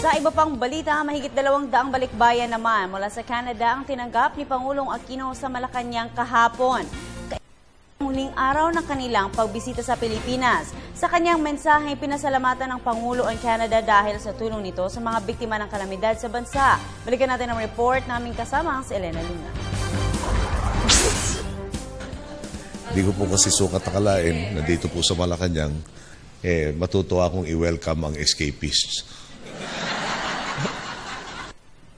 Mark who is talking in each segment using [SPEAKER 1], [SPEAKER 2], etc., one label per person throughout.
[SPEAKER 1] Sa iba pang balita, mahigit 200 balikbayan naman mula sa Canada ang tinanggap ni Pangulong Aquino sa Malacanang kahapon. Huling araw ng kanilang pagbisita sa Pilipinas. Sa kanyang mensahe, pinasalamatan ng Pangulo ang Canada dahil sa tulong nito sa mga biktima ng kalamidad sa bansa. Balikan natin ang report naming kasama si Elena Luna.
[SPEAKER 2] Hindi ko po kasi sukat akalain na dito po sa Malacanang, matutuwa akong i-welcome ang escapists.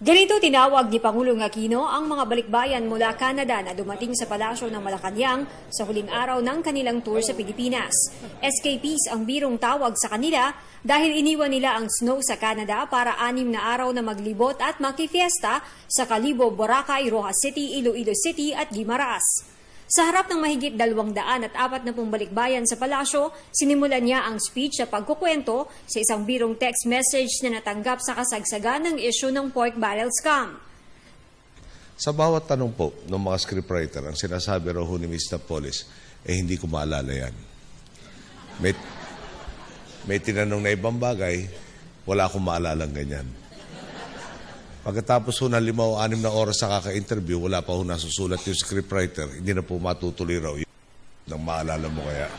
[SPEAKER 3] Ganito tinawag ni Pangulong Aquino ang mga balikbayan mula Canada na dumating sa palasyo ng Malacanang sa huling araw ng kanilang tour sa Pilipinas. Escapees ang birong tawag sa kanila dahil iniwan nila ang snow sa Canada para 6 na araw na maglibot at makifiesta sa Kalibo, Boracay, Rojas City, Iloilo City at Guimaras. Sa harap ng mahigit 240 balikbayan sa palasyo, sinimulan niya ang speech sa pagkukwento sa isang birong text message na natanggap sa kasagsagan ng issue ng pork barrel scam.
[SPEAKER 2] Sa bawat tanong po ng mga scriptwriter, ang sinasabi raw ni Mr. Polis, hindi ko maalala yan. May tinanong na ibang bagay, wala akong maalalang ganyan. Pagkatapos ho ng 5 o 6 na oras sa kaka-interview, wala pa ho nasusulat yung scriptwriter, hindi na po matutuloy raw yun. Nang maalala mo kaya.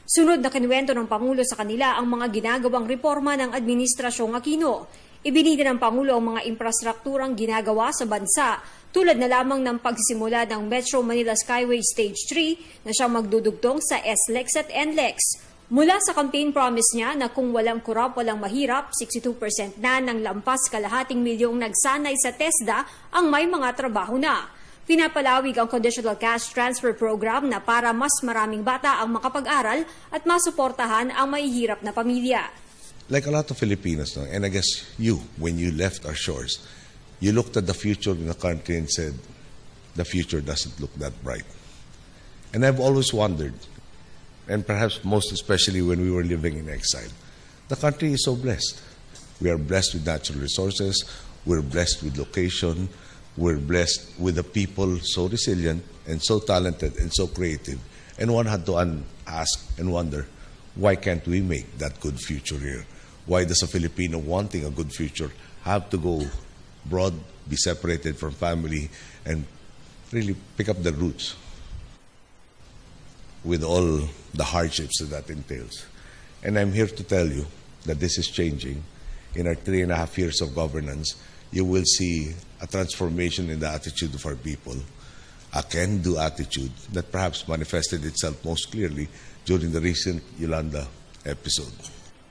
[SPEAKER 3] Sunod na kinuwento ng Pangulo sa kanila ang mga ginagawang reforma ng Administrasyong Aquino. Ibinida ng Pangulo ang mga infrastrukturang ginagawa sa bansa, tulad na lamang ng pagsisimula ng Metro Manila Skyway Stage 3 na siyang magdudugtong sa SLEX at NLEX. Mula sa campaign promise niya na kung walang kurap, walang mahirap, 62% na ng lampas kalahating milyong nagsanay sa TESDA ang may mga trabaho na. Pinapalawig ang Conditional Cash Transfer Program na para mas maraming bata ang makapag-aral at masuportahan ang mahihirap na pamilya.
[SPEAKER 2] Like a lot of Filipinos, no? And I guess you, when you left our shores, you looked at the future in the country and said, the future doesn't look that bright. And I've always wondered, and perhaps most especially when we were living in exile, the country is so blessed. We are blessed with natural resources, we're blessed with location, we're blessed with the people so resilient and so talented and so creative. And one had to ask and wonder, why can't we make that good future here? Why does a Filipino wanting a good future have to go abroad, be separated from family, and really pick up the roots with all the hardships that entails? And I'm here to tell you that this is changing. In our 3.5 years of governance, you will see a transformation in the attitude of our people, a can-do attitude that perhaps manifested itself most clearly during the recent Yolanda episode.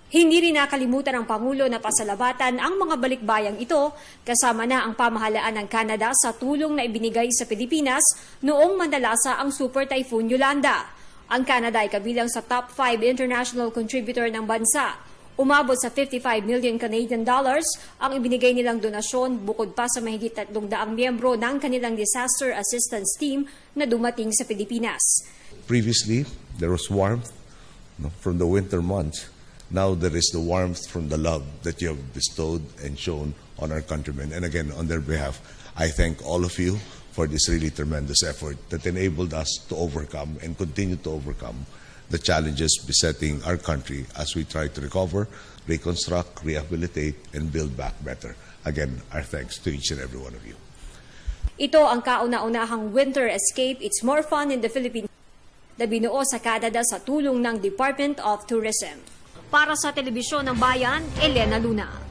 [SPEAKER 3] Hindi rin nakalimutan ng Pangulo na pasalamatan ang mga balikbayang ito kasama na ang pamahalaan ng Canada sa tulong na ibinigay sa Pilipinas noong manalasa ang Super Typhoon Yolanda. Ang Canada ay kabilang sa top 5 international contributor ng bansa. Umabot sa 55 million Canadian dollars ang ibinigay nilang donasyon bukod pa sa mahigit 300 miyembro ng kanilang disaster assistance team na dumating sa Pilipinas.
[SPEAKER 2] Previously, there was warmth from the winter months. Now there is the warmth from the love that you have bestowed and shown on our countrymen. And again, on their behalf, I thank all of you for this really tremendous effort that enabled us to overcome and continue to overcome the challenges besetting our country as we try to recover, reconstruct, rehabilitate, and build back better. Again, our thanks to each and every one of you.
[SPEAKER 3] Ito ang kauna-unahang winter escape It's More Fun in the Philippines na binuo sa Canada sa tulong ng Department of Tourism. Para sa Telebisyon ng Bayan, Elena Luna.